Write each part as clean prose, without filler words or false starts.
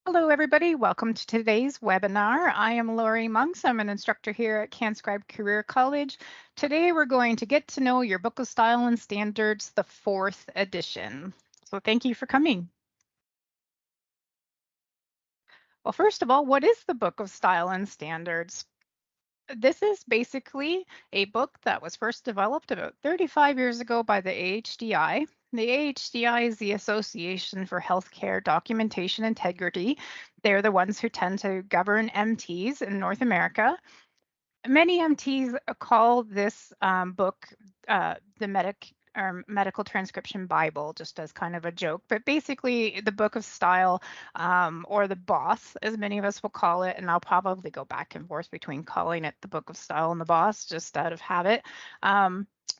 Hello, everybody. Welcome to today's webinar. I am Lori Monks. I'm an instructor here at CanScribe Career College. Today, we're going to get to know your Book of Style and Standards, the 4th edition. So thank you for coming. Well, first of all, what is the Book of Style and Standards? This is basically a book that was first developed about 35 years ago by the AHDI. The AHDI is the Association for Healthcare Documentation Integrity. They're the ones who tend to govern MTs in North America. Many MTs call this book the medical transcription Bible, just as kind of a joke. But basically, the Book of Style, or the BOSS, as many of us will call it, and I'll probably go back and forth between calling it the Book of Style and the BOSS, just out of habit.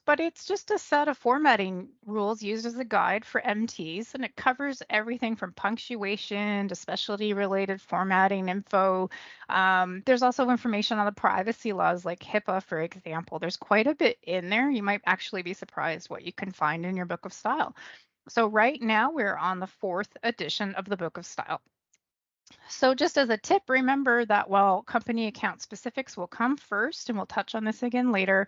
But it's just a set of formatting rules used as a guide for MTs, and it covers everything from punctuation to specialty-related formatting info. There's also information on the privacy laws like HIPAA, for example. There's quite a bit in there. You might actually be surprised what you can find in your Book of Style. So right now we're on the 4th edition of the Book of Style. So just as a tip, remember that while company account specifics will come first, and we'll touch on this again later,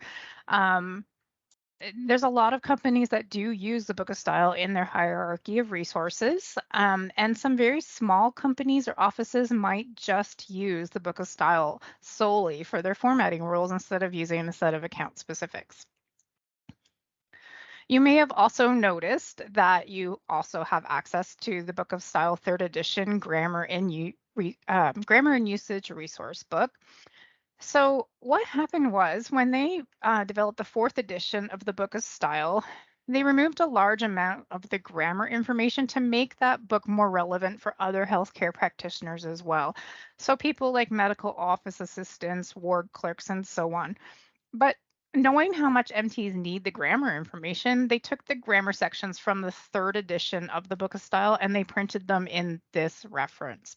there's a lot of companies that do use the Book of Style in their hierarchy of resources, and some very small companies or offices might just use the Book of Style solely for their formatting rules instead of using a set of account specifics. You may have also noticed that you also have access to the Book of Style 3rd edition Grammar and Usage Resource Book. So what happened was when they developed the 4th edition of the Book of Style, they removed a large amount of the grammar information to make that book more relevant for other healthcare practitioners as well. So people like medical office assistants, ward clerks, and so on. But knowing how much MTs need the grammar information, they took the grammar sections from the 3rd edition of the Book of Style and they printed them in this reference.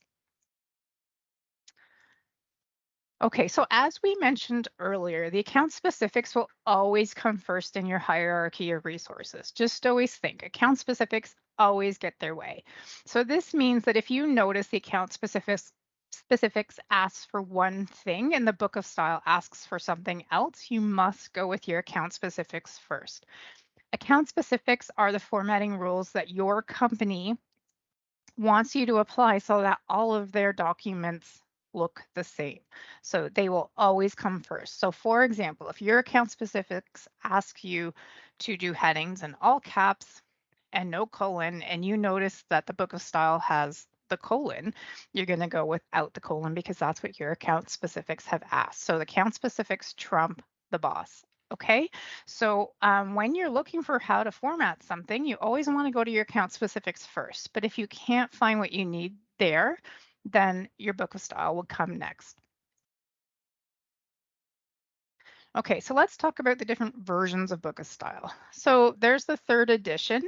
Okay, so as we mentioned earlier, the account specifics will always come first in your hierarchy of resources. Just always think, account specifics always get their way. So this means that if you notice the account specifics asks for one thing and the Book of Style asks for something else, you must go with your account specifics first. Account specifics are the formatting rules that your company wants you to apply so that all of their documents look the same. So they will always come first. So for example, if your account specifics ask you to do headings in all caps and no colon, and you notice that the Book of Style has the colon, you're going to go without the colon because that's what your account specifics have asked. So the account specifics trump the BOSS. Okay, so when you're looking for how to format something, you always want to go to your account specifics first. But if you can't find what you need there, then your Book of Style will come next. Okay, so let's talk about the different versions of Book of Style. So there's the 3rd edition.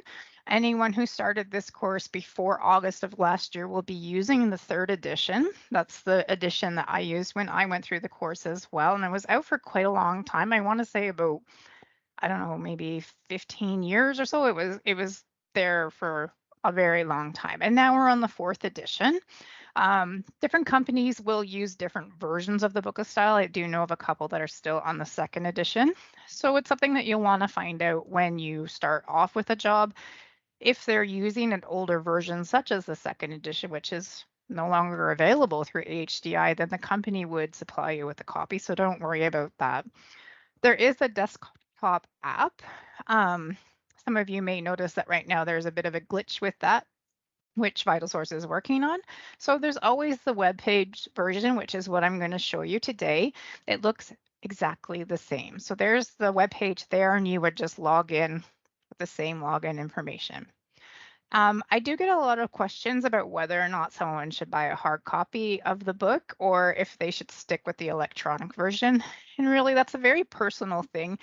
Anyone who started this course before August of last year will be using the 3rd edition. That's the edition that I used when I went through the course as well. And it was out for quite a long time. I want to say about, I don't know, maybe 15 years or so. It was there for a very long time. And now we're on the 4th edition. Different companies will use different versions of the Book of Style. I do know of a couple that are still on the 2nd edition. So it's something that you'll want to find out when you start off with a job. If they're using an older version, such as the 2nd edition, which is no longer available through AHDI, then the company would supply you with a copy. So don't worry about that. There is a desktop app. Some of you may notice that right now there's a bit of a glitch with that, which VitalSource is working on. So there's always the web page version, which is what I'm going to show you today. It looks exactly the same. So there's the web page there, and you would just log in with the same login information. I do get a lot of questions about whether or not someone should buy a hard copy of the book or if they should stick with the electronic version. And really, that's a very personal thing.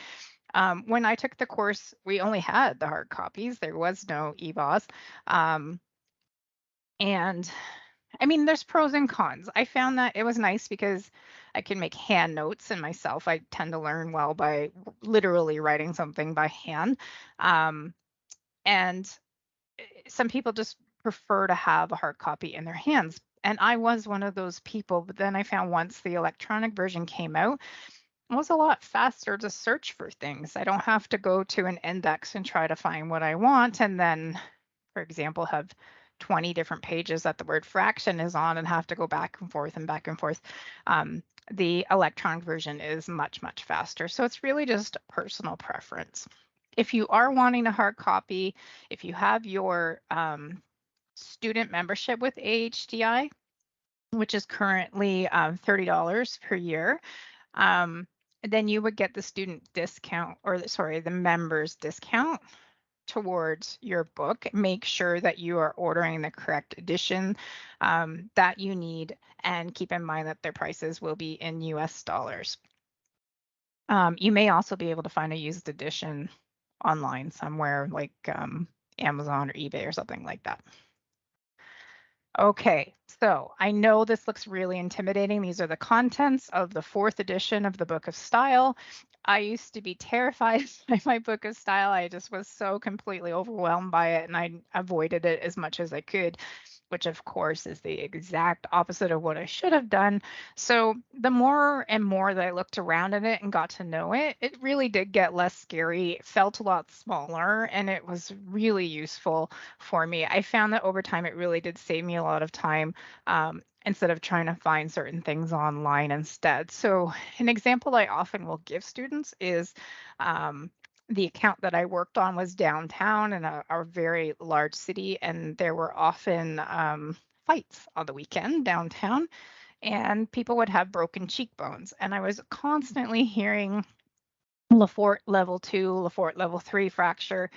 When I took the course, we only had the hard copies. There was no EBOS. And I mean, there's pros and cons. I found that it was nice because I can make hand notes, and myself, I tend to learn well by literally writing something by hand. And some people just prefer to have a hard copy in their hands. And I was one of those people, but then I found once the electronic version came out, it was a lot faster to search for things. I don't have to go to an index and try to find what I want and then, for example, have 20 different pages that the word fraction is on and have to go back and forth and back and forth. The electronic version is much, much faster. So it's really just personal preference. If you are wanting a hard copy, if you have your student membership with AHDI, which is currently $30 per year, then you would get the student discount, or sorry, the members discount towards your book. Make sure that you are ordering the correct edition that you need, and keep in mind that their prices will be in US dollars. You may also be able to find a used edition online somewhere like Amazon or eBay or something like that. Okay, so I know this looks really intimidating. These are the contents of the 4th edition of the Book of Style. I used to be terrified by my Book of Style. I just was so completely overwhelmed by it, and I avoided it as much as I could, which of course is the exact opposite of what I should have done. So the more and more that I looked around at it and got to know it, it really did get less scary. It felt a lot smaller, and it was really useful for me. I found that over time, it really did save me a lot of time instead of trying to find certain things online instead. So an example I often will give students is the account that I worked on was downtown in a very large city, and there were often fights on the weekend downtown, and people would have broken cheekbones. And I was constantly hearing Lafort level 2, Lafort level 3 fracture.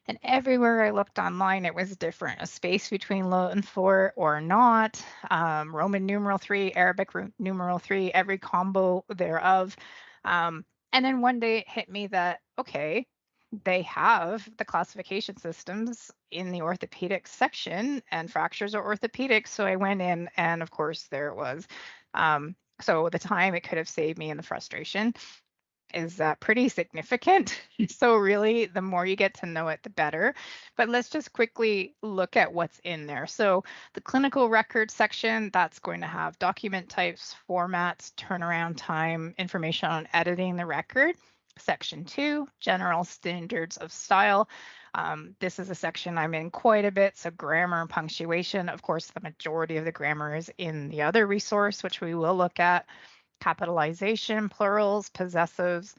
And everywhere I looked online, it was different. A space between Lafort or not, Roman numeral 3, Arabic numeral 3, every combo thereof. And then one day it hit me that, okay, they have the classification systems in the orthopedic section, and fractures are orthopedic. So I went in, and of course, there it was. So the time it could have saved me and the frustration is pretty significant. So really, the more you get to know it, the better. But let's just quickly look at what's in there. So the clinical record section, that's going to have document types, formats, turnaround time, information on editing the record. Section 2, general standards of style. This is a section I'm in quite a bit, so grammar and punctuation. Of course, the majority of the grammar is in the other resource, which we will look at. Capitalization, plurals, possessives,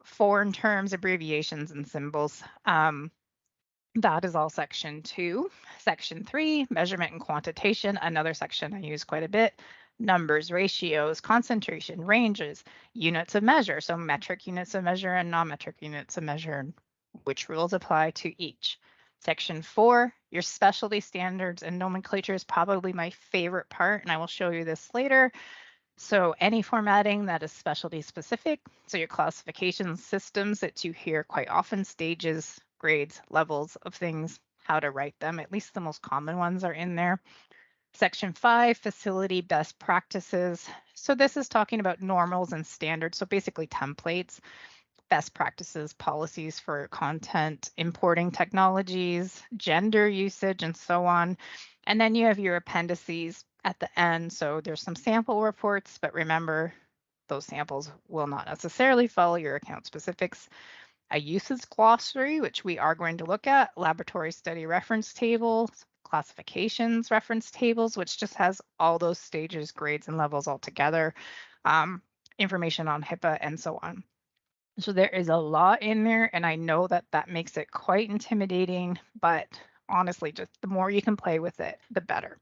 foreign terms, abbreviations, and symbols. That is all section 2. Section 3, measurement and quantitation, another section I use quite a bit. Numbers, ratios, concentration, ranges, units of measure, so metric units of measure and non-metric units of measure, which rules apply to each. Section 4, your specialty standards and nomenclature is probably my favorite part, and I will show you this later. So any formatting that is specialty specific, so your classification systems that you hear quite often, stages, grades, levels of things, how to write them, at least the most common ones are in there. Section 5, facility best practices. So this is talking about normals and standards, so basically templates, best practices, policies for content, importing technologies, gender usage, and so on. And then you have your appendices at the end. So there's some sample reports, but remember, those samples will not necessarily follow your account specifics. A usage glossary, which we are going to look at, laboratory study reference tables, classifications reference tables, which just has all those stages, grades, and levels all together, information on Hipaa, and so on. So there is a lot in there, and I know that that makes it quite intimidating, but honestly, just the more you can play with it, the better.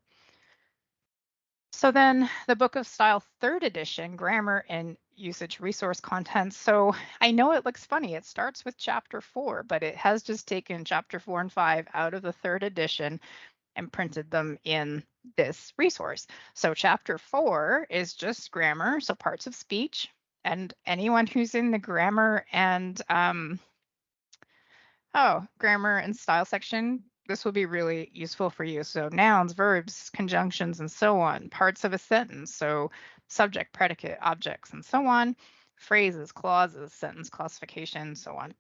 So then the Book of Style 3rd edition, grammar and usage resource content. So I know it looks funny. It starts with chapter 4, but it has just taken chapter 4 and 5 out of the 3rd edition and printed them in this resource. So chapter 4 is just grammar, so parts of speech, and anyone who's in the grammar and grammar and style section, this will be really useful for you. So nouns, verbs, conjunctions, and so on, parts of a sentence, so subject, predicate, objects, and so on, phrases, clauses, sentence classification, so on.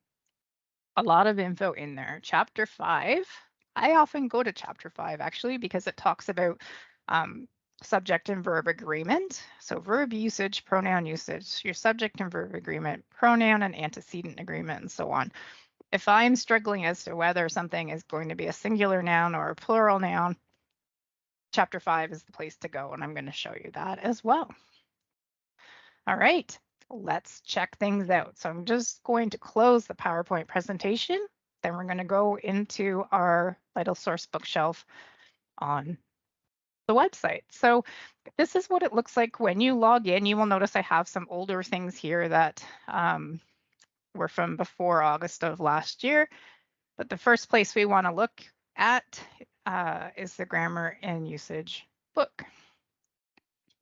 A lot of info in there. Chapter 5, I often go to chapter 5 actually because it talks about subject and verb agreement. So verb usage, pronoun usage, your subject and verb agreement, pronoun and antecedent agreement, and so on. If I'm struggling as to whether something is going to be a singular noun or a plural noun, chapter 5 is the place to go, and I'm going to show you that as well. All right, let's check things out. So I'm just going to close the PowerPoint presentation. Then we're going to go into our Vital Source bookshelf on the website. So this is what it looks like when you log in. You will notice I have some older things here that were from before August of last year. But the first place we want to look at is the grammar and usage book.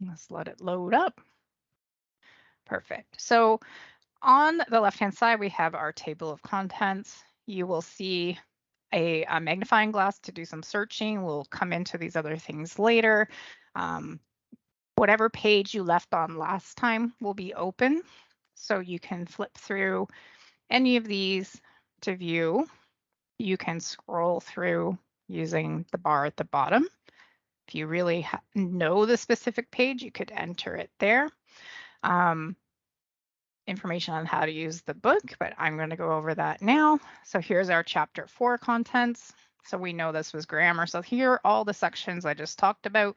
Let's let it load up. Perfect. So on the left-hand side, we have our table of contents. You will see a magnifying glass to do some searching. We'll come into these other things later. Whatever page you left on last time will be open, so you can flip through any of these to view. You can scroll through using the bar at the bottom. If you really know the specific page, you could enter it there. Information on how to use the book, but I'm going to go over that now. So here's our chapter 4 contents. So we know this was grammar. So here are all the sections I just talked about.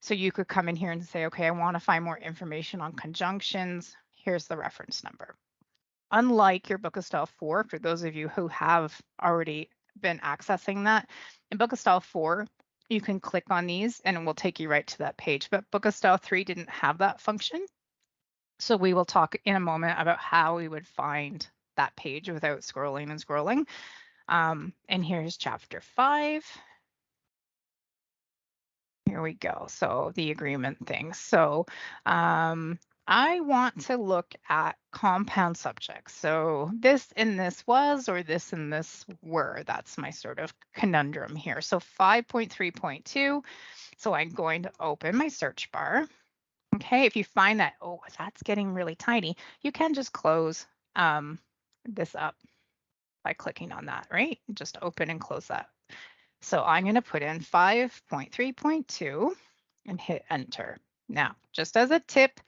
So you could come in here and say, okay, I want to find more information on conjunctions. Here's the reference number. Unlike your Book of Style 4, for those of you who have already been accessing that, in Book of Style 4, you can click on these and it will take you right to that page. But Book of Style 3 didn't have that function. So we will talk in a moment about how we would find that page without scrolling and scrolling. And here's chapter 5. Here we go. So the agreement thing. So I want to look at compound subjects. So this and this was, or this and this were. That's my sort of conundrum here. So 5.3.2. So I'm going to open my search bar. Okay, if you find that, oh, that's getting really tiny, you can just close this up by clicking on that, right? Just open and close that. So I'm going to put in 5.3.2 and hit enter. Now, just as a tip,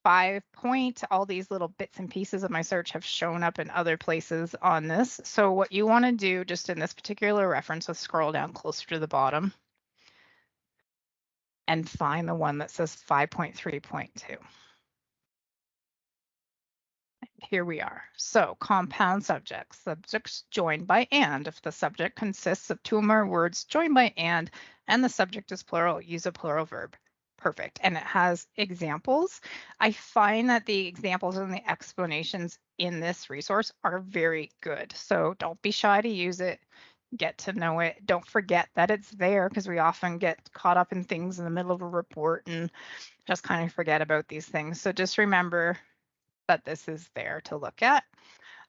all these little bits and pieces of my search have shown up in other places on this. So what you want to do just in this particular reference is scroll down closer to the bottom and find the one that says 5.3.2. Here we are. So compound subjects, subjects joined by and. If the subject consists of two or more words joined by and the subject is plural, use a plural verb. Perfect. And it has examples. I find that the examples and the explanations in this resource are very good. So don't be shy to use it. Get to know it. Don't forget that it's there, because we often get caught up in things in the middle of a report and just kind of forget about these things. So just remember that this is there to look at.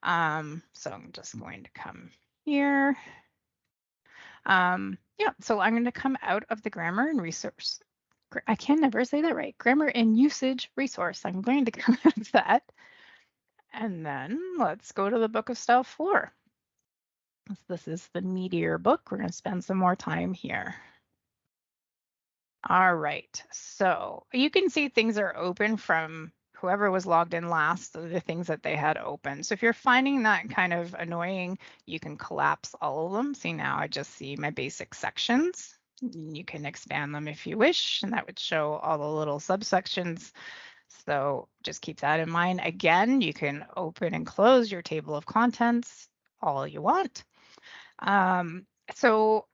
So I'm just going to come here. Yeah, so I'm going to come out of the grammar and resource. I can never say that right. Grammar and usage resource. I'm going to come out of that. And then let's go to the Book of Style 4. This is the meatier book. We're going to spend some more time here. All right, so you can see things are open from whoever was logged in last, the things that they had open. So if you're finding that kind of annoying, you can collapse all of them. See, now I just see my basic sections. You can expand them if you wish, and that would show all the little subsections. So just keep that in mind. Again, you can open and close your table of contents all you want. So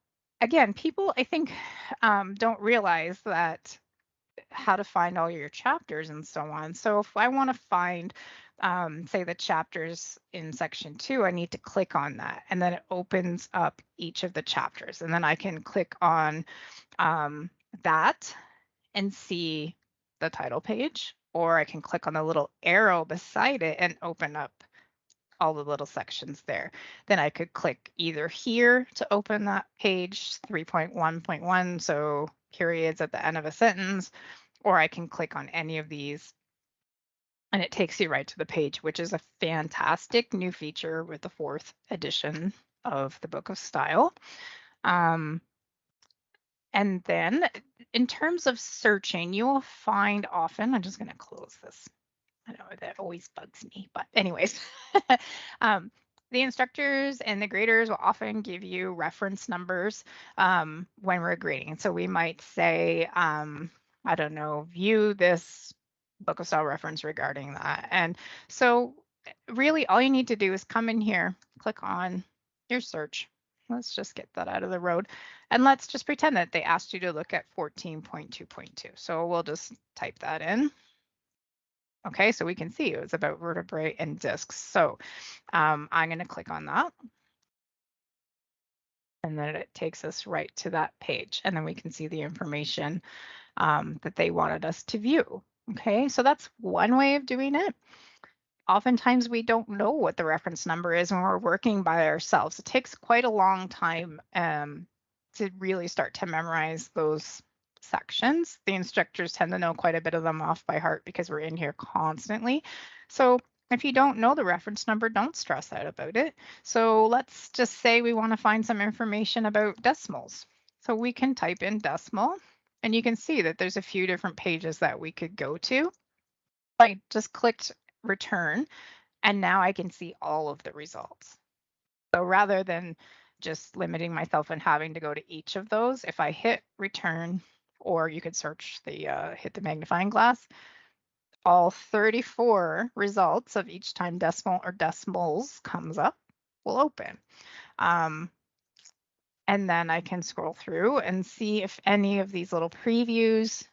again, people, I think, don't realize that how to find all your chapters and so on. So if I want to find, say, the chapters in section 2, I need to click on that, and then it opens up each of the chapters. And then I can click on that and see the title page, or I can click on the little arrow beside it and open up all the little sections there. Then I could click either here to open that page 3.1.1, so periods at the end of a sentence, or I can click on any of these and it takes you right to the page, which is a fantastic new feature with the 4th edition of the Book of Style. And then in terms of searching, you will find often, I'm just going to close this. I know that always bugs me, but anyways, the instructors and the graders will often give you reference numbers when we're grading. And so we might say, I don't know, view this book of style reference regarding that. And so really all you need to do is come in here, click on your search. Let's just get that out of the road. And let's just pretend that they asked you to look at 14.2.2. So we'll just type that in. Okay, so we can see it was about vertebrae and discs. So I'm going to click on that. And then it takes us right to that page. And then we can see the information that they wanted us to view. Okay, so that's one way of doing it. Oftentimes we don't know what the reference number is when we're working by ourselves. It takes quite a long time to really start to memorize those sections. The instructors tend to know quite a bit of them off by heart because we're in here constantly. So if you don't know the reference number, don't stress out about it. So let's just say we want to find some information about decimals. So we can type in decimal, and you can see that there's a few different pages that we could go to. I just clicked return, and now I can see all of the results. So rather than just limiting myself and having to go to each of those, if I hit return, or you could search the hit the magnifying glass, all 34 results of each time decimal or decimals comes up will open. And then I can scroll through and see if any of these little previews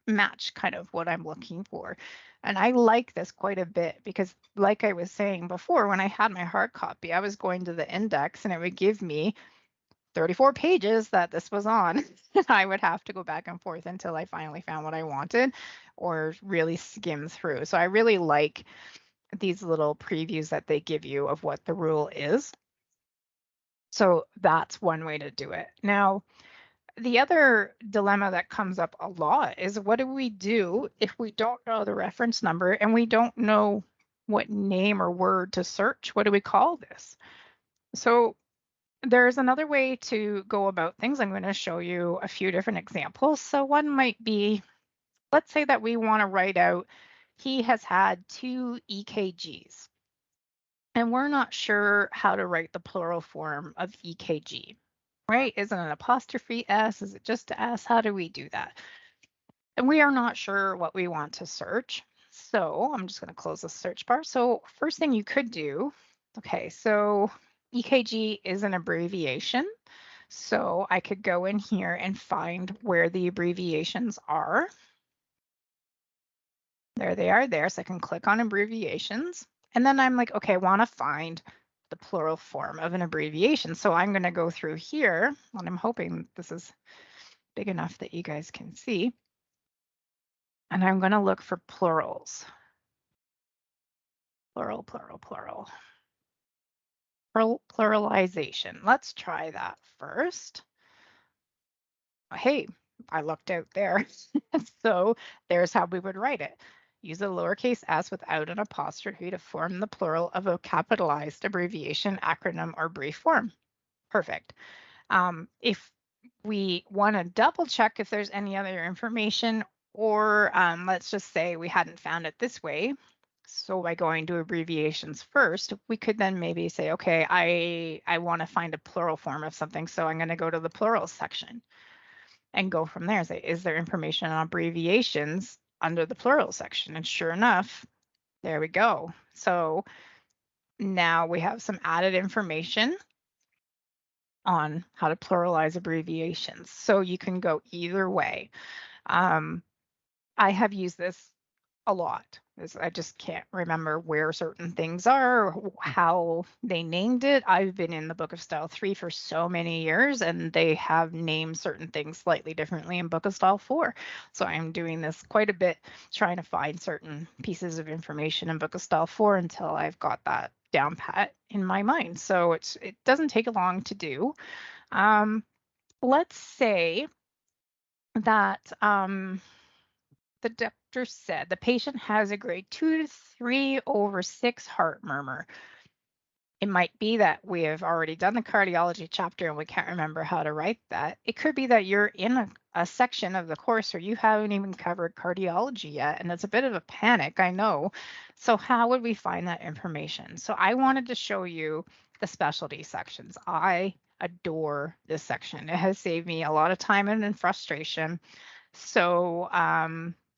match kind of what I'm looking for. And I like this quite a bit because like I was saying before, when I had my hard copy, I was going to the index and it would give me 34 pages that this was on. I would have to go back and forth until I finally found what I wanted or really skim through. So I really like these little previews that they give you of what the rule is. So that's one way to do it. Now, the other dilemma that comes up a lot is what do we do if we don't know the reference number and we don't know what name or word to search? What do we call this? So there's another way to go about things. I'm going to show you a few different examples. So one might be, let's say that we want to write out, he has had 2 EKGs. And we're not sure how to write the plural form of EKG, right? Is it an apostrophe S? Is it just a S? How do we do that? And we are not sure what we want to search. So I'm just going to close the search bar. So first thing you could do, okay, so EKG is an abbreviation. So I could go in here and find where the abbreviations are. There they are there. So I can click on abbreviations. And then I'm like, okay, I want to find the plural form of an abbreviation. So I'm going to go through here, and I'm hoping this is big enough that you guys can see. And I'm going to look for plurals. Plural, plural, plural. Pluralization. Let's try that first. Hey, I looked out there. So there's how we would write it. Use a lowercase s without an apostrophe to form the plural of a capitalized abbreviation, acronym, or brief form. Perfect. If we want to double check if there's any other information, or let's just say we hadn't found it this way. So by going to abbreviations first, we could then maybe say, okay, I want to find a plural form of something. So I'm going to go to the plurals section and go from there. Say, is there information on abbreviations under the plural section? And sure enough, there we go. So now we have some added information on how to pluralize abbreviations. So you can go either way. I have used this a lot. I just can't remember where certain things are, or how they named it. I've been in the Book of Style 3 for so many years, and they have named certain things slightly differently in Book of Style 4. So I'm doing this quite a bit, trying to find certain pieces of information in Book of Style 4 until I've got that down pat in my mind. So it doesn't take long to do. Let's say that the doctor said the patient has a grade 2 to 3/6 heart murmur. It might be that we have already done the cardiology chapter and we can't remember how to write that. It could be that you're in a section of the course where you haven't even covered cardiology yet, and it's a bit of a panic, I know. So how would we find that information? So I wanted to show you the specialty sections. I adore this section. It has saved me a lot of time and frustration. So,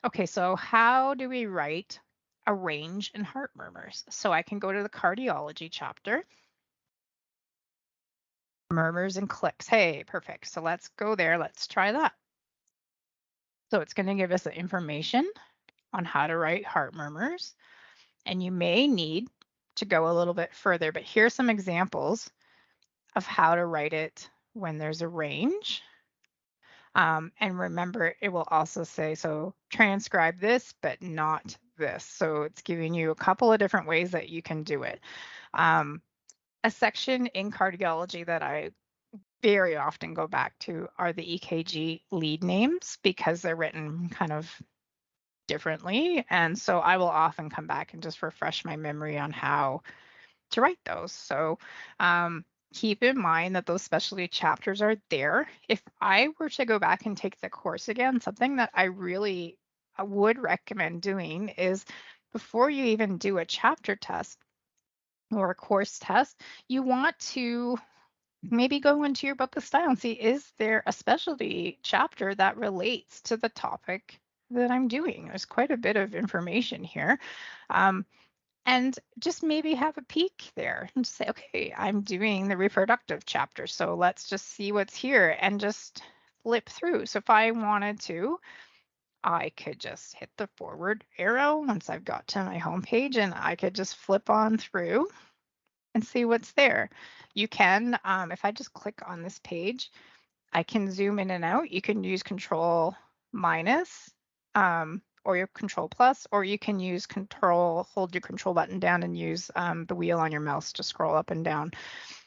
okay, so how do we write a range in heart murmurs? So I can go to the cardiology chapter, murmurs and clicks. Hey, perfect. So let's go there. Let's try that. So it's going to give us the information on how to write heart murmurs. And you may need to go a little bit further, but here's some examples of how to write it when there's a range. And remember, it will also say, so transcribe this, but not this. So it's giving you a couple of different ways that you can do it. A section in cardiology that I very often go back to are the EKG lead names because they're written kind of differently. And so I will often come back and just refresh my memory on how to write those. So keep in mind that those specialty chapters are there. If I were to go back and take the course again, something that I really would recommend doing is before you even do a chapter test or a course test, you want to maybe go into your book of style and see, is there a specialty chapter that relates to the topic that I'm doing? There's quite a bit of information here. And just maybe have a peek there and just say, okay, I'm doing the reproductive chapter, so let's just see what's here and just flip through. So if I wanted to, I could just hit the forward arrow once I've got to my home page and I could just flip on through and see what's there. You can, if I just click on this page, I can zoom in and out. You can use Control minus or your Control plus, or you can use hold your Control button down and use the wheel on your mouse to scroll up and down.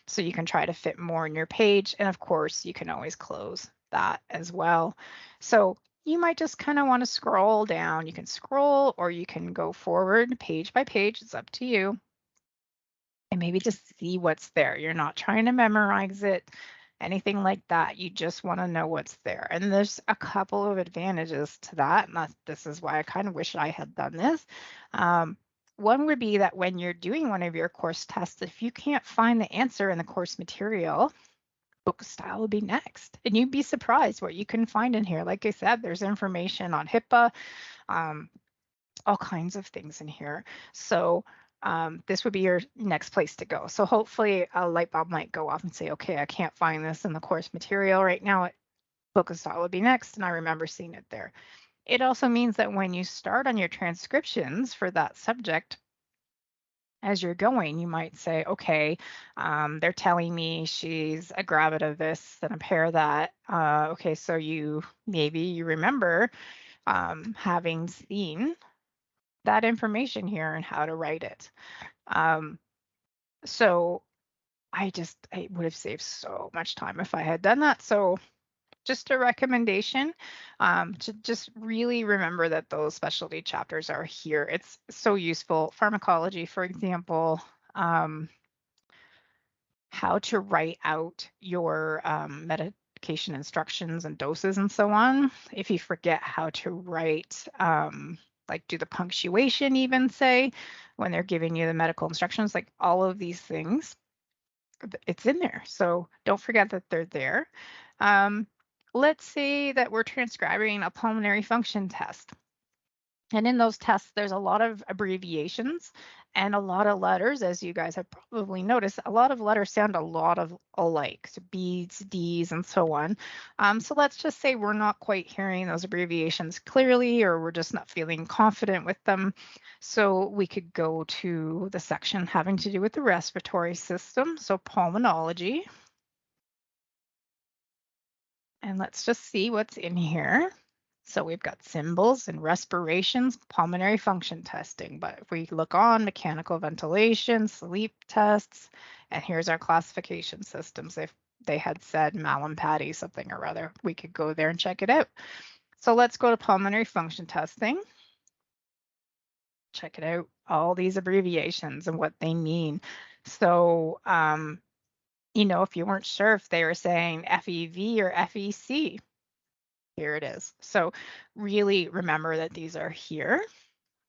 So you can try to fit more in your page. And of course, you can always close that as well. So you might just kind of want to scroll down. You can scroll or you can go forward page by page. It's up to you. And maybe just see what's there. You're not trying to memorize it, anything like that. You just want to know what's there. And there's a couple of advantages to that. And this is why I kind of wish I had done this. One would be that when you're doing one of your course tests, if you can't find the answer in the course material, book style would be next. And you'd be surprised what you can find in here. Like I said, there's information on Hipaa, all kinds of things in here. So this would be your next place to go. So hopefully a light bulb might go off and say, okay, I can't find this in the course material right now. Book of style would be next, and I remember seeing it there. It also means that when you start on your transcriptions for that subject, as you're going, you might say, okay, they're telling me she's a gravid of this and a pair that. Okay, so you remember having seen that information here and how to write it. So I would have saved so much time if I had done that. So just a recommendation to just really remember that those specialty chapters are here. It's so useful. Pharmacology, for example, how to write out your medication instructions and doses and so on. If you forget how to write, like do the punctuation even, say, when they're giving you the medical instructions, like all of these things, it's in there. So don't forget that they're there. Let's say that we're transcribing a pulmonary function test. And in those tests, there's a lot of abbreviations and a lot of letters, as you guys have probably noticed. A lot of letters sound a lot of alike, so B's, D's, and so on. So let's just say we're not quite hearing those abbreviations clearly, or we're just not feeling confident with them. So we could go to the section having to do with the respiratory system, so pulmonology. And let's just see what's in here. So we've got symbols and respirations, pulmonary function testing. But if we look on mechanical ventilation, sleep tests, and here's our classification systems. If they had said Mallampati something or other, we could go there and check it out. So let's go to pulmonary function testing. Check it out, all these abbreviations and what they mean. So, if you weren't sure if they were saying FEV or FEC, here it is. So really remember that these are here.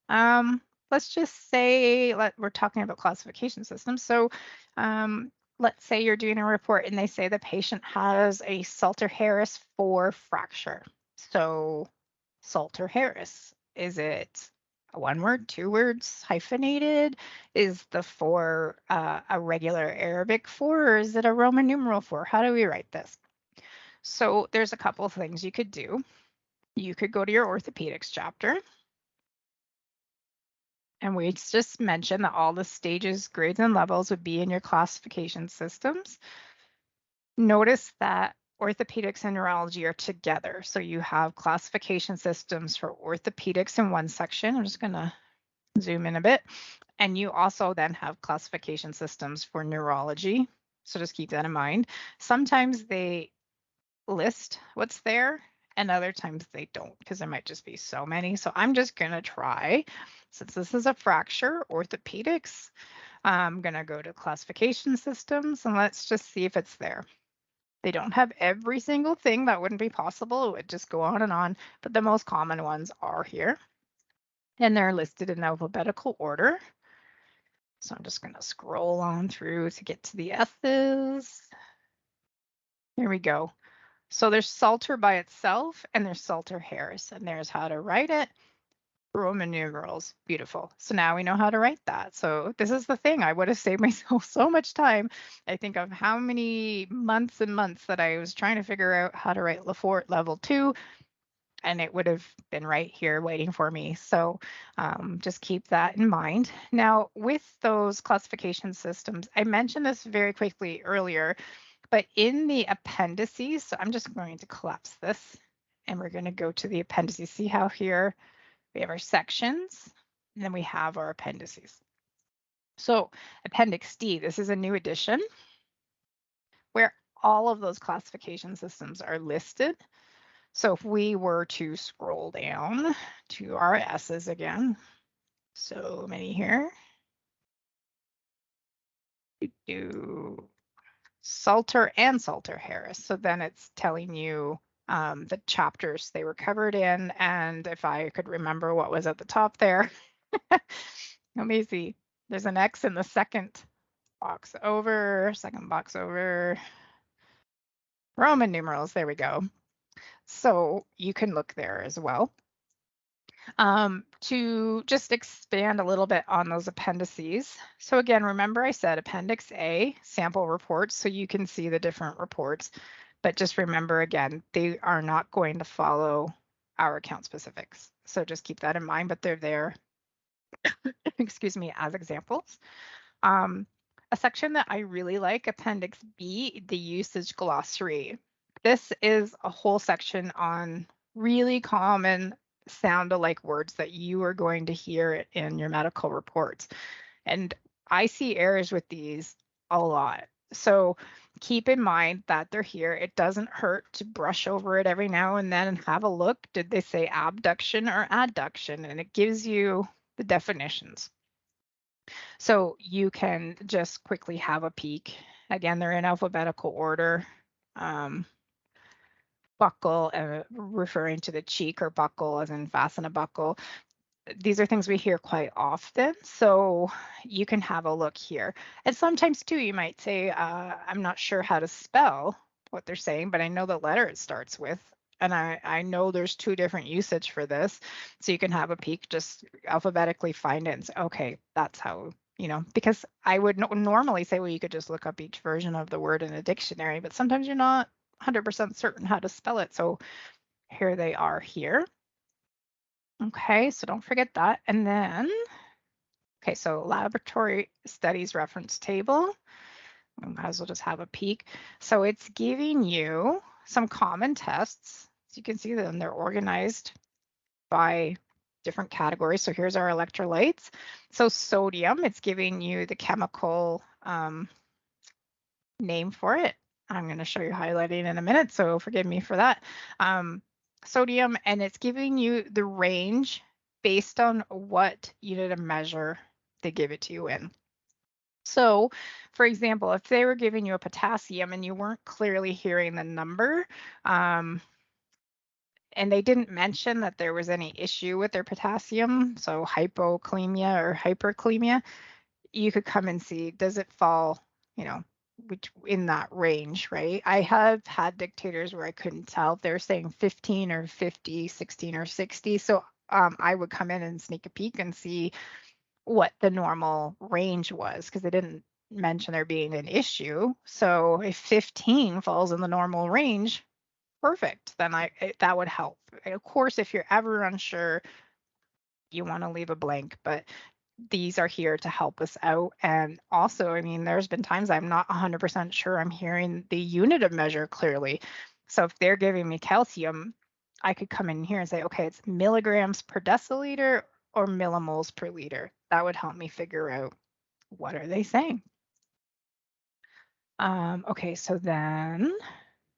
Let's just say we're talking about classification systems. So let's say you're doing a report and they say the patient has a Salter-Harris 4 fracture. So Salter-Harris, is it a one word, two words, hyphenated? Is the 4 a regular Arabic 4 or is it a Roman numeral 4? How do we write this? So there's a couple of things you could do. You could go to your orthopedics chapter. And we just mentioned that all the stages, grades, and levels would be in your classification systems. Notice that orthopedics and neurology are together. So you have classification systems for orthopedics in one section. I'm just going to zoom in a bit. And you also then have classification systems for neurology. So just keep that in mind. Sometimes they list what's there and other times they don't because there might just be so many. So I'm just going to try, since this is a fracture, orthopedics, I'm going to go to classification systems and let's just see if it's there. They don't have every single thing. That wouldn't be possible. It would just go on, but the most common ones are here. And they're listed in alphabetical order. So I'm just going to scroll on through to get to the S's. Here we go. So there's Salter by itself and there's Salter-Harris, and there's how to write it. Roman numerals, beautiful. So now we know how to write that. So this is the thing, I would have saved myself so much time. I think of how many months and months that I was trying to figure out how to write Lefort level 2, and it would have been right here waiting for me. So just keep that in mind. Now with those classification systems, I mentioned this very quickly earlier, but in the appendices, so I'm just going to collapse this and we're going to go to the appendices. See how here we have our sections and then we have our appendices. So Appendix D, this is a new edition where all of those classification systems are listed. So if we were to scroll down to our S's again, so many here. Do Salter and Salter-Harris. So then it's telling you the chapters they were covered in. And if I could remember what was at the top there, let me see. There's an X in the second box over, Roman numerals. There we go. So you can look there as well. To just expand a little bit on those appendices. So again, remember I said Appendix A, sample reports, so you can see the different reports. But just remember again, they are not going to follow our account specifics. So just keep that in mind, but they're there, excuse me, as examples. A section that I really like, Appendix B, the usage glossary. This is a whole section on really common sound-alike words that you are going to hear in your medical reports. And I see errors with these a lot. So keep in mind that they're here. It doesn't hurt to brush over it every now and then and have a look. Did they say abduction or adduction? And it gives you the definitions. So you can just quickly have a peek. Again, they're in alphabetical order. Buckle, referring to the cheek, or buckle as in fasten a buckle. These are things we hear quite often, so you can have a look here. And sometimes too, you might say, I'm not sure how to spell what they're saying, but I know the letter it starts with. And I know there's 2 different usage for this. So you can have a peek, just alphabetically find it and say, okay, that's how, because I would normally say, well, you could just look up each version of the word in a dictionary, but sometimes you're not 100% certain how to spell it. So here they are here. Okay, so don't forget that. And then, okay, so laboratory studies reference table. We might as well just have a peek. So it's giving you some common tests. So you can see them, they're organized by different categories. So here's our electrolytes. So sodium, it's giving you the chemical name for it. I'm going to show you highlighting in a minute, so forgive me for that. Sodium, and it's giving you the range based on what unit of measure they give it to you in. So, for example, if they were giving you a potassium and you weren't clearly hearing the number, and they didn't mention that there was any issue with their potassium, so hypokalemia or hyperkalemia, you could come and see, does it fall, which in that range, right? I have had dictators where I couldn't tell if they were saying 15 or 50, 16 or 60. So I would come in and sneak a peek and see what the normal range was, because they didn't mention there being an issue. So if 15 falls in the normal range, perfect. Then that would help. Of course, if you're ever unsure, you want to leave a blank, but these are here to help us out. And also, I mean, there's been times I'm not 100% sure I'm hearing the unit of measure clearly. So if they're giving me calcium, I could come in here and say, okay, it's milligrams per deciliter or millimoles per liter. That would help me figure out what are they saying. Okay, so then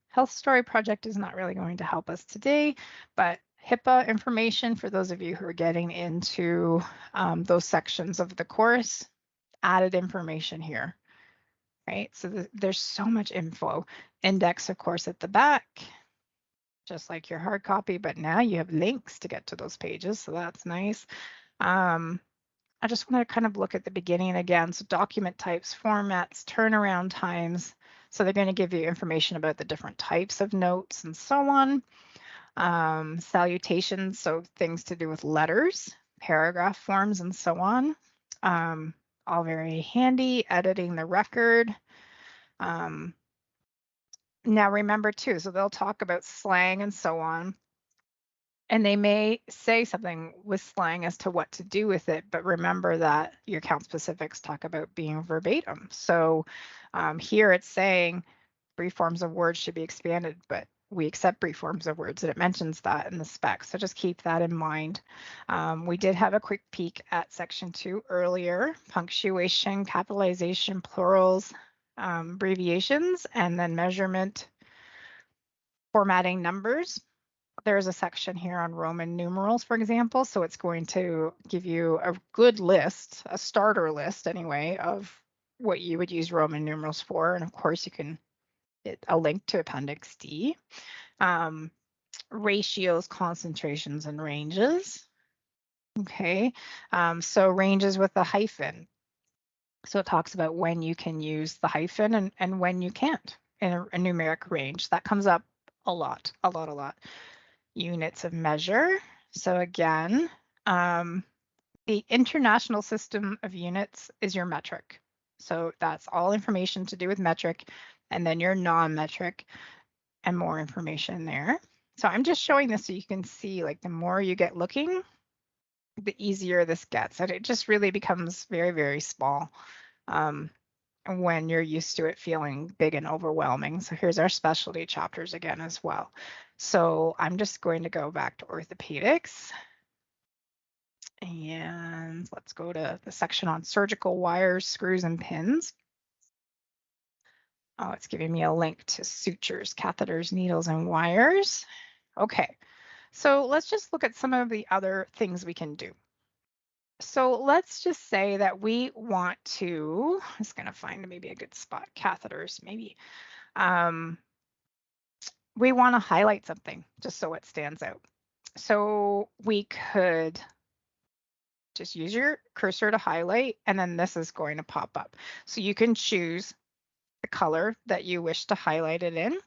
Health Story Project is not really going to help us today, but Hipaa information, for those of you who are getting into those sections of the course, added information here, right? So there's so much info. Index, of course, at the back, just like your hard copy, but now you have links to get to those pages, so that's nice. I just want to kind of look at the beginning again. So document types, formats, turnaround times. So they're going to give you information about the different types of notes and so on. Salutations, so things to do with letters, paragraph forms, and so on. All very handy. Editing the record. Now remember too, so they'll talk about slang and so on. And they may say something with slang as to what to do with it, but remember that your count specifics talk about being verbatim. So here it's saying brief forms of words should be expanded, but we accept brief forms of words, and it mentions that in the spec. So just keep that in mind. We did have a quick peek at section 2 earlier, punctuation, capitalization, plurals, abbreviations, and then measurement, formatting numbers. There's a section here on Roman numerals, for example, so it's going to give you a good list, a starter list anyway, of what you would use Roman numerals for. And of course, you can get a link to Appendix D. Ratios, concentrations, and ranges. Okay, so ranges with a hyphen. So it talks about when you can use the hyphen and when you can't in a numeric range. That comes up a lot. Units of measure. So again, the international system of units is your metric. So that's all information to do with metric, and then your non-metric and more information there. So I'm just showing this so you can see, like, the more you get looking, the easier this gets. And it just really becomes very, very small when you're used to it feeling big and overwhelming. So here's our specialty chapters again as well. So I'm just going to go back to orthopedics. And let's go to the section on surgical wires, screws, and pins. Oh, it's giving me a link to sutures, catheters, needles, and wires. Okay, so let's just look at some of the other things we can do. So let's just say that we want to, I'm just going to find maybe a good spot, catheters, maybe. We want to highlight something just so it stands out. So we could just use your cursor to highlight, and then this is going to pop up. So you can choose the color that you wish to highlight it in.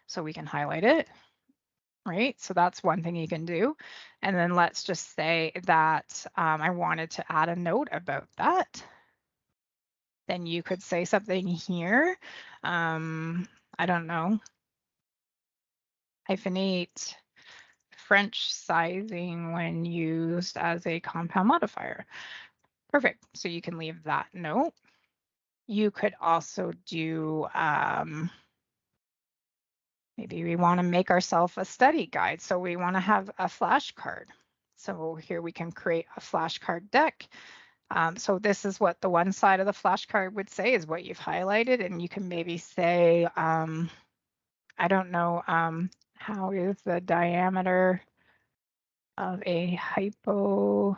So we can highlight it, right? So that's one thing you can do. And then let's just say that I wanted to add a note about that. Then you could say something here. I don't know. Hyphenate French sizing when used as a compound modifier. Perfect. So you can leave that note. You could also do, maybe we want to make ourselves a study guide. So we want to have a flashcard. So here we can create a flashcard deck. So this is what the one side of the flashcard would say, is what you've highlighted. And you can maybe say, I don't know, how is the diameter of a hypodermic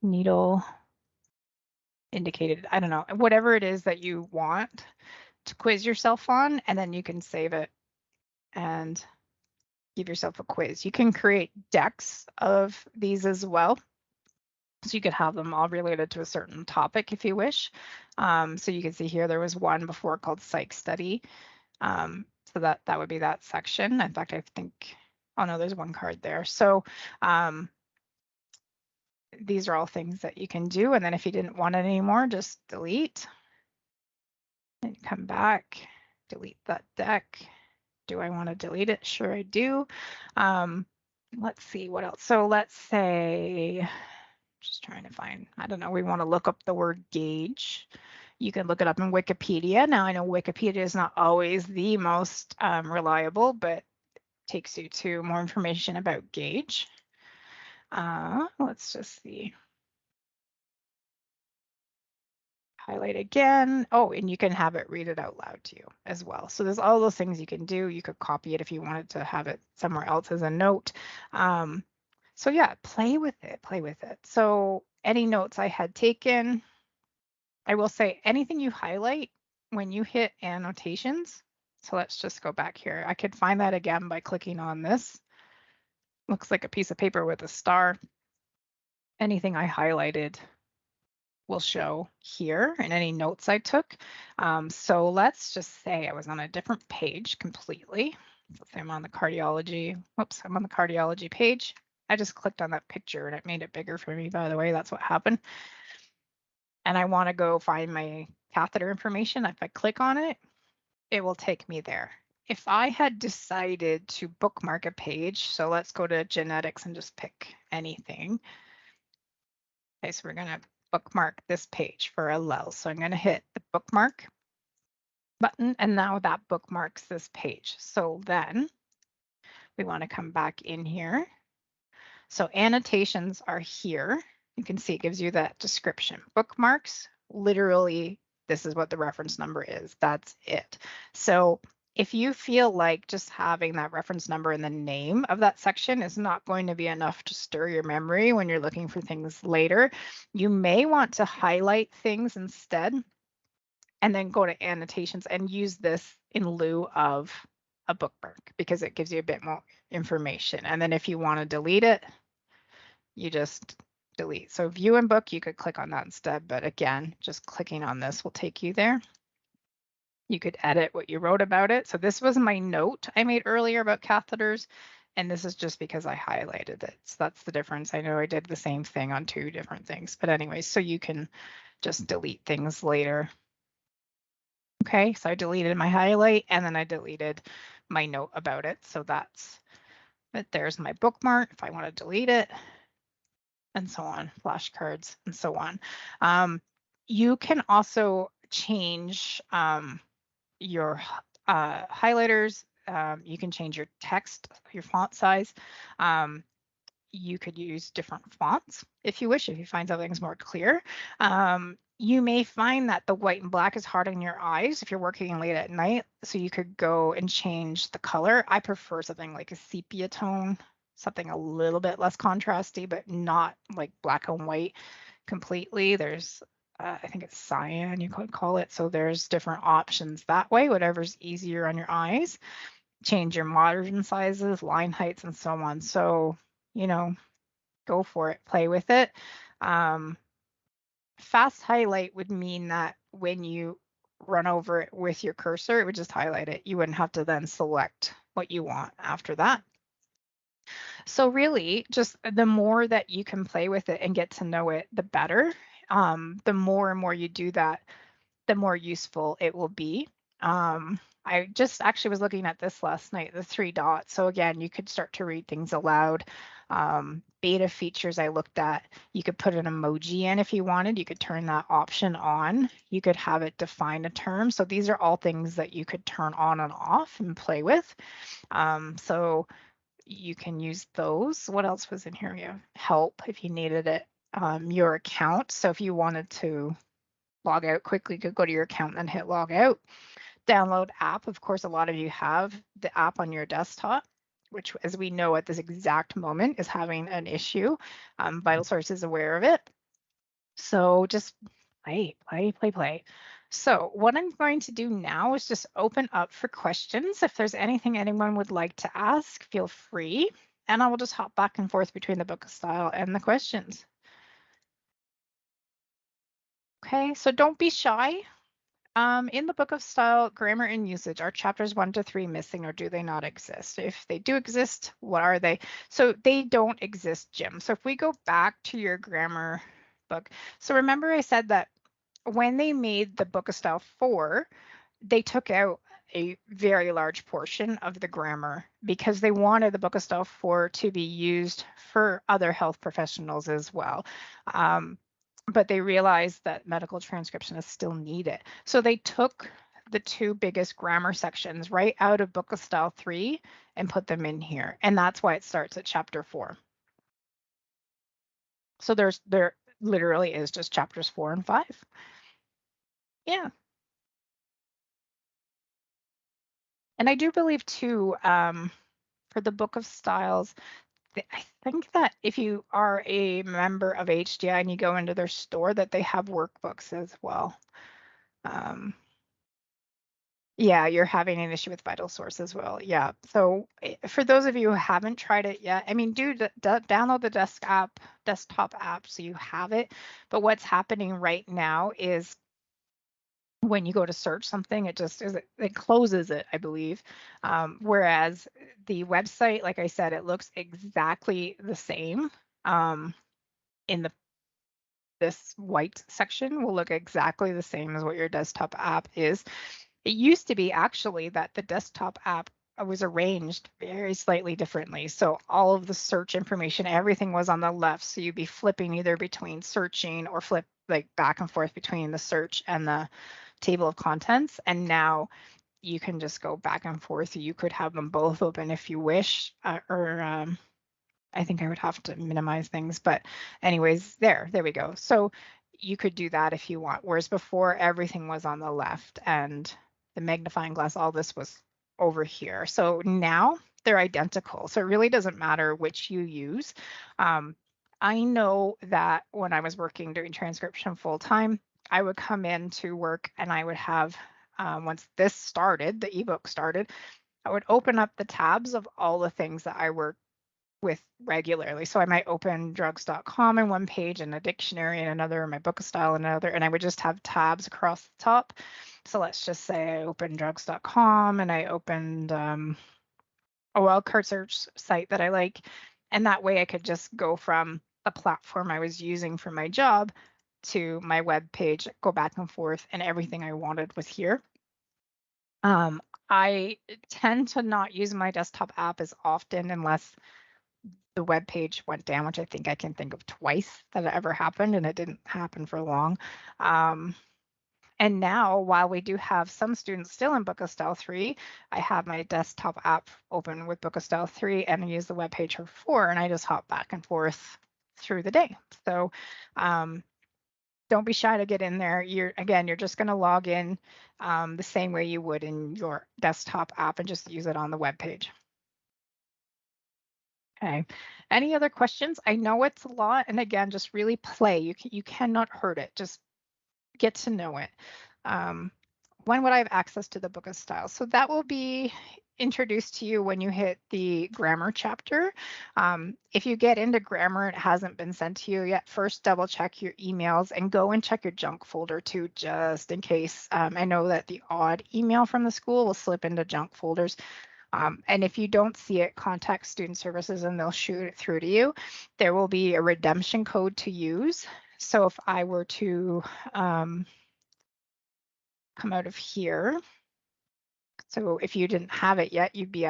needle indicated, I don't know, whatever it is that you want to quiz yourself on, and then you can save it and give yourself a quiz. You can create decks of these as well. So you could have them all related to a certain topic if you wish. So you can see here there was one before called Psych Study. So that would be that section. In fact, I think, oh no, there's one card there. So these are all things that you can do. And then if you didn't want it anymore, just delete and come back, delete that deck. Do I want to delete it? Sure, I do. Let's see what else. So let's say, just trying to find, I don't know, we want to look up the word gauge. You can look it up in Wikipedia. Now, I know Wikipedia is not always the most reliable, but takes you to more information about gauge. Let's just see. Highlight again. Oh, and you can have it read it out loud to you as well. So there's all those things you can do. You could copy it if you wanted to have it somewhere else as a note. So yeah, play with it, play with it. So any notes I had taken, I will say anything you highlight when you hit annotations. So let's just go back here. I could find that again by clicking on this. Looks like a piece of paper with a star. Anything I highlighted will show here and any notes I took. So let's just say I was on a different page completely. Let's say I'm on the cardiology. Whoops, I'm on the cardiology page. I just clicked on that picture and it made it bigger for me, by the way. That's what happened. And I want to go find my catheter information. If I click on it, it will take me there. If I had decided to bookmark a page, so let's go to genetics and just pick anything. Okay, so we're going to bookmark this page for allele. So I'm going to hit the bookmark button, and now that bookmarks this page. So then we want to come back in here. So annotations are here. You can see it gives you that description. Bookmarks, literally, this is what the reference number is. That's it. So if you feel like just having that reference number in the name of that section is not going to be enough to stir your memory when you're looking for things later, you may want to highlight things instead and then go to annotations and use this in lieu of a bookmark because it gives you a bit more information. And then if you want to delete it, you just delete. So view and book, you could click on that instead, but again, just clicking on this will take you there. You could edit what you wrote about it. So this was my note I made earlier about catheters, and this is just because I highlighted it. So that's the difference. I know I did the same thing on two different things, but anyways, so you can just delete things later. Okay, so I deleted my highlight and then I deleted my note about it. So that's it. There's my bookmark if I want to delete it, and so on, flashcards and so on. You can also change your highlighters. You can change your text, your font size. You could use different fonts if you wish, if you find something's more clear. You may find that the white and black is hard on your eyes if you're working late at night, so you could go and change the color. I prefer something like a sepia tone, something a little bit less contrasty, but not like black and white completely. There's I think it's cyan, you could call it. So there's different options that way, whatever's easier on your eyes. Change your margin sizes, line heights, and so on. So, you know, go for it, play with it. Fast highlight would mean that when you run over it with your cursor, it would just highlight it. You wouldn't have to then select what you want after that. So really, just the more that you can play with it and get to know it, the better. The more and more you do that, the more useful it will be. I just actually was looking at this last night, the 3 dots. So again, you could start to read things aloud. Beta features I looked at, you could put an emoji in if you wanted. You could turn that option on. You could have it define a term. So these are all things that you could turn on and off and play with. So you can use those. What else was in here? You have help if you needed it. Your account. So if you wanted to log out quickly, you could go to your account and hit log out. Download app. Of course, a lot of you have the app on your desktop, which, as we know at this exact moment, is having an issue. VitalSource is aware of it. So just Play. So what I'm going to do now is just open up for questions. If there's anything anyone would like to ask, feel free. And I will just hop back and forth between the book of style and the questions. Okay, so don't be shy. In the book of style, grammar and usage, are chapters 1 to 3 missing or do they not exist? If they do exist, what are they? So they don't exist, Jim. So if we go back to your grammar book, so remember I said that when they made the book of style 4, they took out a very large portion of the grammar because they wanted the book of style 4 to be used for other health professionals as well. But they realized that medical transcription is still needed. So they took the 2 biggest grammar sections right out of book of style 3 and put them in here. And that's why it starts at chapter 4. So there literally is just chapters 4 and 5. Yeah. And I do believe too, for the book of styles, I think that if you are a member of AHDI and you go into their store, that they have workbooks as well. Yeah, you're having an issue with Vital Source as well. Yeah. So for those of you who haven't tried it yet, I mean, download the desktop app so you have it. But what's happening right now is when you go to search something, it closes it, I believe. Whereas the website, like I said, it looks exactly the same. In this white section will look exactly the same as what your desktop app is. It used to be actually that the desktop app was arranged very slightly differently. So all of the search information, everything was on the left. So you'd be flipping either between searching or flip like back and forth between the search and the table of contents. And now you can just go back and forth. You could have them both open if you wish, I think I would have to minimize things, but anyways, there we go. So you could do that if you want, whereas before everything was on the left and the magnifying glass, all this was over here. So now they're identical. So it really doesn't matter which you use. I know that when I was working doing transcription full time, I would come in to work and I would have, once this started, the ebook started, I would open up the tabs of all the things that I work with regularly. So I might open drugs.com in one page and a dictionary in another, my book of style in another, and I would just have tabs across the top. So let's just say I opened drugs.com and I opened a wildcard search site that I like. And that way I could just go from the platform I was using for my job to my web page, go back and forth, and everything I wanted was here. I tend to not use my desktop app as often unless the web page went down, which I think I can think of twice that it ever happened, and it didn't happen for long. And now, while we do have some students still in Book of Style 3, I have my desktop app open with Book of Style 3 and I use the web page for 4, and I just hop back and forth through the day. So don't be shy to get in there. You're just going to log in the same way you would in your desktop app and just use it on the web page. Okay. Any other questions? I know it's a lot, and again, just really play. You cannot hurt it. Just get to know it. When would I have access to the book of style? So that will be introduced to you when you hit the grammar chapter. If you get into grammar and it hasn't been sent to you yet, first double check your emails and go and check your junk folder too, just in case. I know that the odd email from the school will slip into junk folders. And if you don't see it, contact Student Services and they'll shoot it through to you. There will be a redemption code to use. So if I were to come out of here, so if you didn't have it yet, you'd be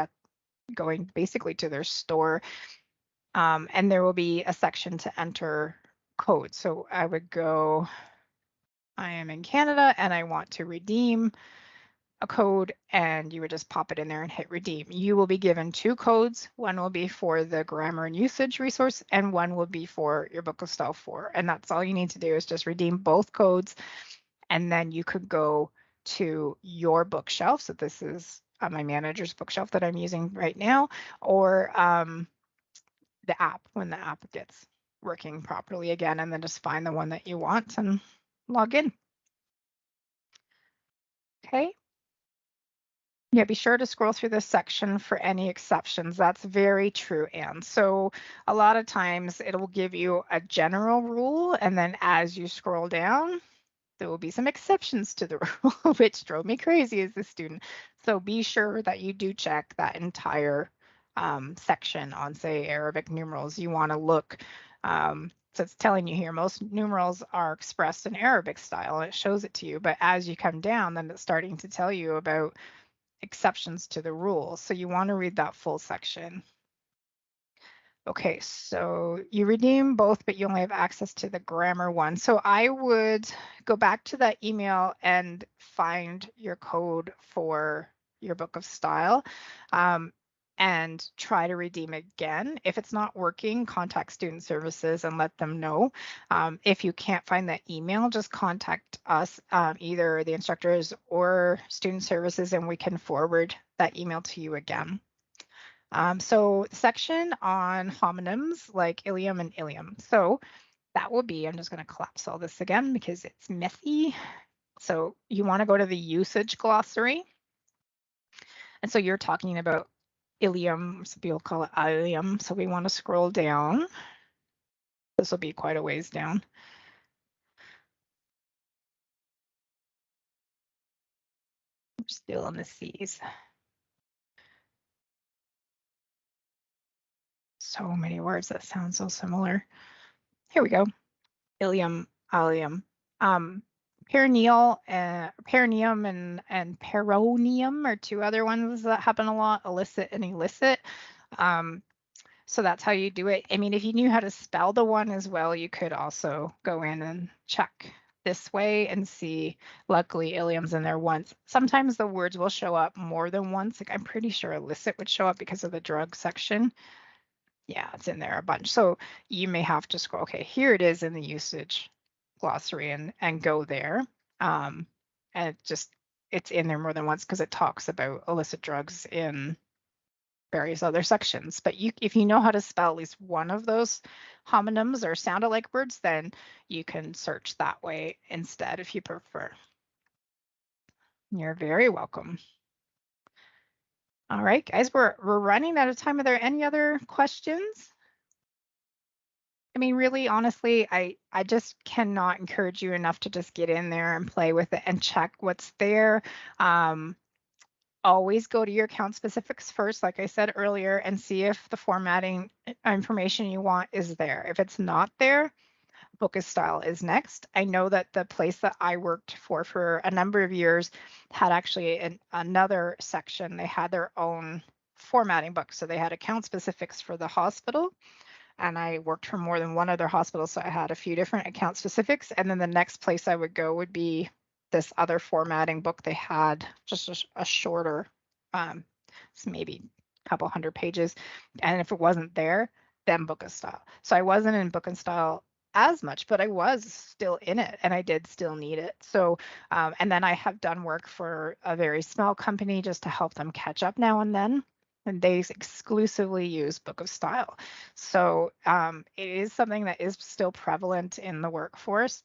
going basically to their store, and there will be a section to enter code. So I would go, I am in Canada and I want to redeem a code, and you would just pop it in there and hit redeem. You will be given 2 codes. One will be for the grammar and usage resource, and one will be for your book of style 4. And that's all you need to do is just redeem both codes, and then you could go to your bookshelf. So this is my manager's bookshelf that I'm using right now, or the app when the app gets working properly again, and then just find the one that you want and log in. Okay. Yeah, be sure to scroll through this section for any exceptions. That's very true, Anne. So a lot of times it will give you a general rule, and then as you scroll down, there will be some exceptions to the rule, which drove me crazy as a student. So be sure that you do check that entire section on, say, Arabic numerals. You want to look, so it's telling you here, most numerals are expressed in Arabic style, and it shows it to you. But as you come down, then it's starting to tell you about exceptions to the rule. So you want to read that full section. Okay, so you redeem both, but you only have access to the grammar one. So I would go back to that email and find your code for your book of style and try to redeem again. If it's not working, contact student services and let them know. If you can't find that email, just contact us, either the instructors or student services, and we can forward that email to you again. So section on homonyms like ilium and ilium. So that will be, I'm just going to collapse all this again because it's messy. So you want to go to the usage glossary. And so you're talking about ilium, some people call it ilium. So we want to scroll down. This will be quite a ways down. We're still in the C's. So many words that sound so similar. Here we go. Ilium, ilium. Perineal, perineum and peronium are two other ones that happen a lot, illicit and illicit. So that's how you do it. I mean, if you knew how to spell the one as well, you could also go in and check this way and see. Luckily, ilium's in there once. Sometimes the words will show up more than once. Like I'm pretty sure illicit would show up because of the drug section. Yeah, it's in there a bunch. So you may have to scroll. Okay, here it is in the usage glossary and go there. And it's in there more than once because it talks about illicit drugs in various other sections. But if you know how to spell at least one of those homonyms or sound-alike words, then you can search that way instead if you prefer. You're very welcome. All right, guys, we're running out of time. Are there any other questions? I mean, really, honestly, I just cannot encourage you enough to just get in there and play with it and check what's there. Always go to your account specifics first, like I said earlier, and see if the formatting information you want is there. If it's not there, book of style is next. I know that the place that I worked for a number of years had actually another section. They had their own formatting book. So they had account specifics for the hospital. And I worked for more than one other hospital, so I had a few different account specifics. And then the next place I would go would be this other formatting book they had, just a shorter, it's maybe a couple hundred pages. And if it wasn't there, then book of style. So I wasn't in book and style as much, but I was still in it and I did still need it. So, and then I have done work for a very small company just to help them catch up now and then. And they exclusively use book of style. So it is something that is still prevalent in the workforce.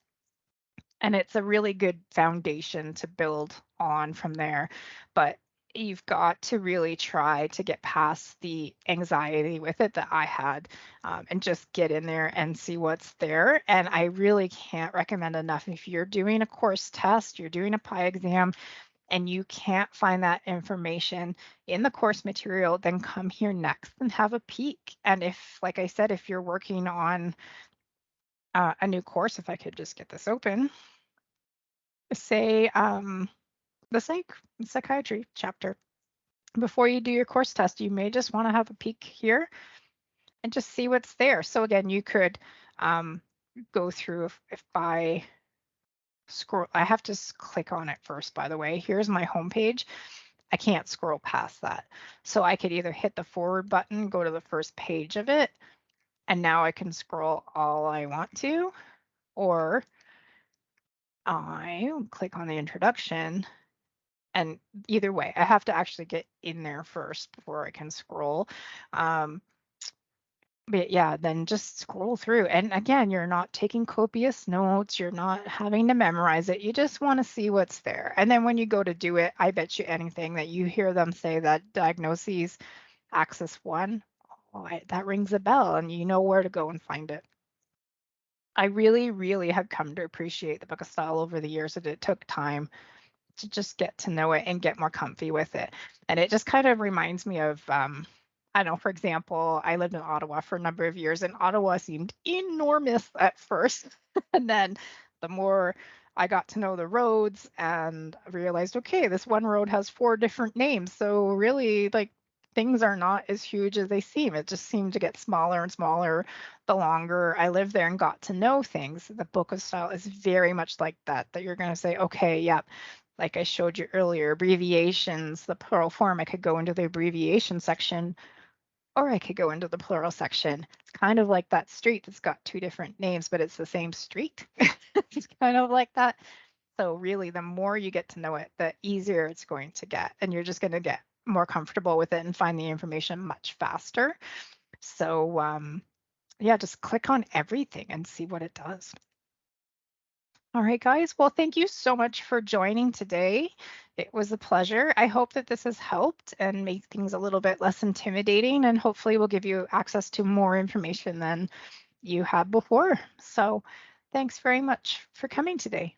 And it's a really good foundation to build on from there. But you've got to really try to get past the anxiety with it that I had and just get in there and see what's there. And I really can't recommend enough if you're doing a course test, you're doing a PI exam, and you can't find that information in the course material, then come here next and have a peek. And if, like I said, if you're working on a new course, if I could just get this open, say the psychiatry chapter, before you do your course test, you may just want to have a peek here and just see what's there. So again, you could go through if I scroll, I have to click on it first, by the way. Here's my homepage. I can't scroll past that. So I could either hit the forward button, go to the first page of it, and now I can scroll all I want to, or I click on the introduction, and either way, I have to actually get in there first before I can scroll. But yeah, then just scroll through. And again, you're not taking copious notes. You're not having to memorize it. You just want to see what's there. And then when you go to do it, I bet you anything that you hear them say that diagnoses axis one, oh, that rings a bell and you know where to go and find it. I really, really have come to appreciate the book of style over the years that it took time to just get to know it and get more comfy with it. And it just kind of reminds me of, I don't know, for example, I lived in Ottawa for a number of years, and Ottawa seemed enormous at first. And then the more I got to know the roads and realized, okay, this one road has 4 different names. So really, like, things are not as huge as they seem. It just seemed to get smaller and smaller the longer I lived there and got to know things. The book of style is very much like that, that you're going to say, okay, yep, like I showed you earlier, abbreviations, the plural form, I could go into the abbreviation section or I could go into the plural section. It's kind of like that street that's got 2 different names, but it's the same street. It's kind of like that. So really, the more you get to know it, the easier it's going to get. And you're just going to get more comfortable with it and find the information much faster. So yeah, just click on everything and see what it does. All right, guys. Well, thank you so much for joining today. It was a pleasure. I hope that this has helped and make things a little bit less intimidating, and hopefully will give you access to more information than you had before. So thanks very much for coming today.